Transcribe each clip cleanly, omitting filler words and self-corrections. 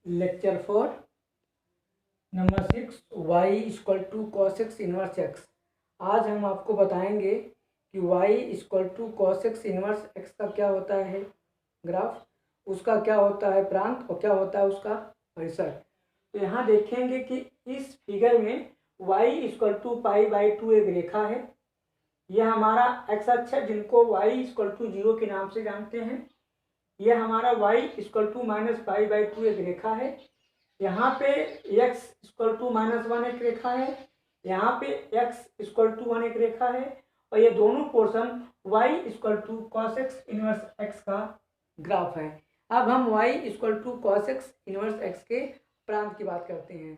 Lecture 4 number 6 y equal to cos x inverse x. आज हम आपको बताएंगे कि y equal to cos x inverse x का क्या होता है ग्राफ, उसका क्या होता है प्रांत और क्या होता है उसका परिसर। तो यहाँ देखेंगे कि इस फिगर में y equal to pi by two एक रेखा है। यह हमारा एक्स अक्ष है जिनको y इक्वल टू 0 के नाम से जानते हैं। यह हमारा y equal to minus pi by two एक रेखा है। यहाँ पे x equal to minus one एक रेखा है, यहाँ पे x इक्वल टू वन एक रेखा है और ये दोनों portion y equal to cos x inverse x का ग्राफ है। अब हम y equal to cos x inverse x के प्रांत की बात करते हैं।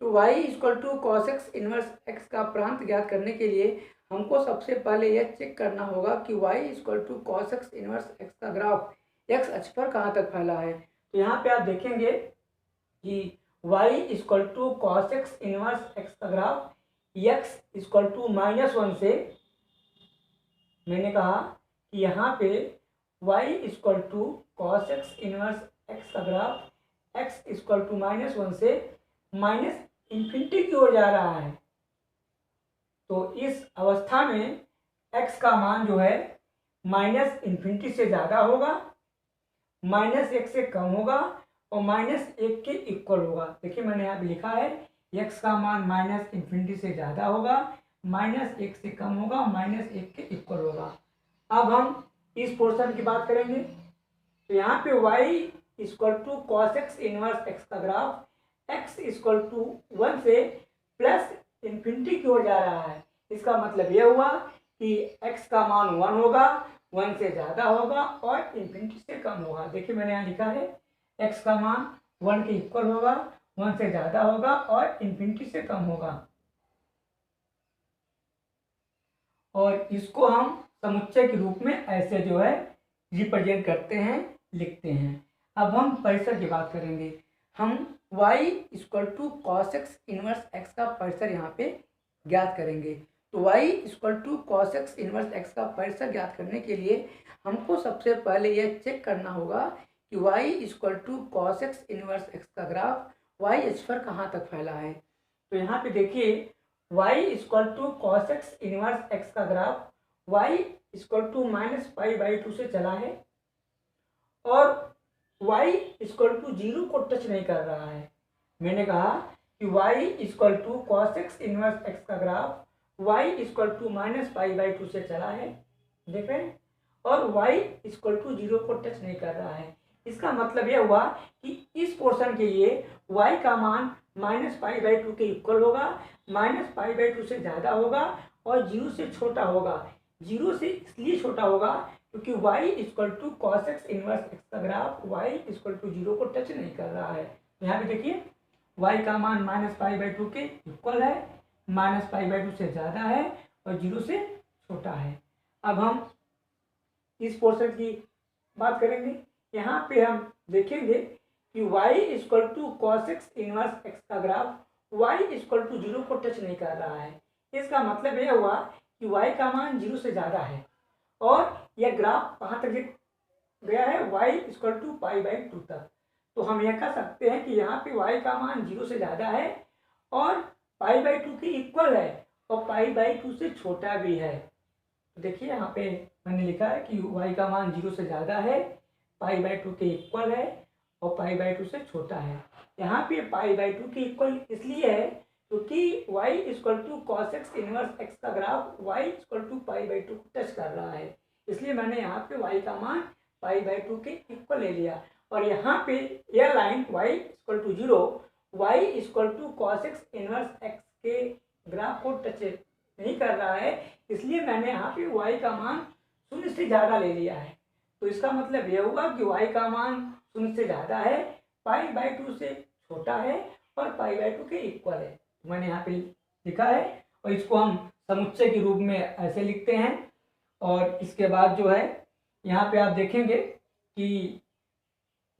तो y equal to cos x inverse x का प्रांत ज्ञात करने के लिए हमको सबसे पहले यह चेक करना होगा कि y equal to cos x inverse x का ग्राफ x अक्ष पर कहाँ तक फैला है। तो यहाँ पे आप देखेंगे कि y equal to cos x inverse x का graph x equal to minus one से, मैंने कहा कि यहाँ पे y equal to cos x inverse x का graph x equal to minus one से माइनस इन्फिनिटी की ओर जा रहा है। तो इस अवस्था में x का मान जो है माइनस इन्फिनिटी से ज़्यादा होगा, माइनस एक से कम होगा और माइनस एक के इक्वल होगा। देखिए मैंने यहाँ पे लिखा है x का मान माइनस इन्फिनिटी से ज़्यादा होगा, माइनस एक से कम होगा, माइनस एक के इक्वल होगा। अब हम इस पोर्शन की बात करेंगे। तो यहाँ पे y equal to cos x inverse x का graph x equal to one से प्लस इन्फिनिटी की ओर जा रहा है। इसका मतलब यह हुआ कि x का मान वन होगा, वन से ज़्यादा होगा और इन्फिनिटी से कम होगा। देखिए मैंने यहाँ लिखा है x का मान वन के इक्वल होगा, वन से ज़्यादा होगा और इन्फिनिटी से कम होगा। और इसको हम समुच्चय के रूप में ऐसे जो है रिप्रेजेंट करते हैं, लिखते हैं। अब हम परिसर की बात करेंगे। हम y equal to cos x inverse x का परिसर यहाँ पे ज्ञात करेंगे। तो y equal to cos x inverse x का परिसर ज्ञात करने के लिए हमको सबसे पहले यह चेक करना होगा कि y equal to cos x inverse x का ग्राफ y अक्ष पर कहाँ तक फैला है। तो यहाँ पे देखिए y equal to cos x inverse x का graph y equal to minus pi by two से चला है और y इक्वल टू जीरो को टच नहीं कर रहा है। मैंने कहा कि y equal to cos x inverse x का graph y equal to minus pi by two से चला है, देख रहे हैं, और y इक्वल टू जीरो को टच नहीं कर रहा है। इसका मतलब यह हुआ कि इस पोर्शन के लिए y का मान माइनस पाई बाई टू के इक्वल होगा, माइनस पाई बाई टू से ज़्यादा होगा और जीरो से छोटा होगा। जीरो से इसलिए छोटा होगा क्योंकि y equal to cos x inverse x का graph y equal to zero को टच नहीं कर रहा है। यहाँ पे देखिए y का मान माइनस पाई बाई टू के इक्वल है, माइनस पाई बाई टू से ज़्यादा है और जीरो से छोटा है। अब हम इस पोर्शन की बात करेंगे। यहाँ पे हम देखेंगे कि y equal to cos x inverse x का graph y equal to zero को टच नहीं कर रहा है। इसका मतलब यह हुआ कि y का मान जीरो से ज़्यादा है और यह ग्राफ कहाँ तक गया है, y equal to pi by two तक। तो हम यह कह सकते हैं कि यहाँ पे y का मान जीरो से ज़्यादा है और पाई बाई टू के इक्वल है और पाई बाई टू से छोटा भी है। तो देखिए यहाँ पे मैंने लिखा है कि y का मान जीरो से ज़्यादा है, पाई बाई टू के इक्वल है और पाई बाई टू से छोटा है। यहाँ पे पाई बाई टू के इक्वल इसलिए है क्योंकि y equal to cos x inverse x का graph y equal to pi by two को टच कर रहा है, इसलिए मैंने यहाँ पे y का मान पाई बाई टू के इक्वल ले लिया। और यहाँ पे यह line y equal to zero y equal to cos x inverse x के ग्राफ को टच नहीं कर रहा है, इसलिए मैंने यहाँ पे y का मान शून्य से ज़्यादा ले लिया है। तो इसका मतलब यह हुआ कि y का मान शून्य से ज़्यादा है, पाई बाई टू से छोटा है और पाई बाई टू के इक्वल है। तो मैंने यहाँ पे लिखा है और इसको हम समुच्चय के रूप में ऐसे लिखते हैं। और इसके बाद जो है यहाँ पे आप देखेंगे कि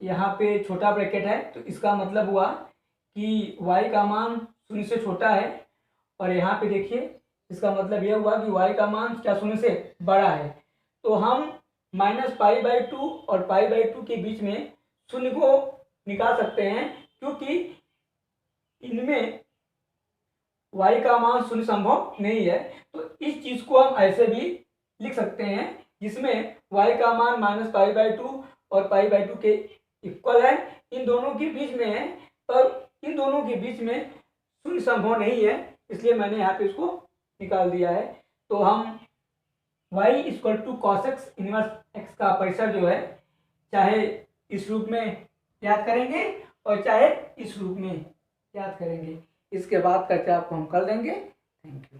यहाँ पे छोटा ब्रैकेट है, तो इसका मतलब हुआ कि y का मान शून्य से छोटा है और यहाँ पे देखिए इसका मतलब यह हुआ कि y का मान क्या शून्य से बड़ा है। तो हम माइनस पाई बाई टू और पाई बाई टू के बीच में शून्य को निकाल सकते हैं, क्योंकि इनमें y का मान शून्य संभव नहीं है। तो इस चीज को हम ऐसे भी लिख सकते हैं जिसमें y का मान -π/2 और π/2 के इक्वल है, इन दोनों के बीच में है, पर इन दोनों के बीच में शून्य संभव नहीं है, इसलिए मैंने यहाँ पे इसको निकाल दिया है। तो हम y = cos x inverse x का परिसर जो है चाहे इस रूप में याद करेंगे और चाहे इस रूप में याद करेंगे। इसके बाद का चर्चा आपको हम कर देंगे। Thank you.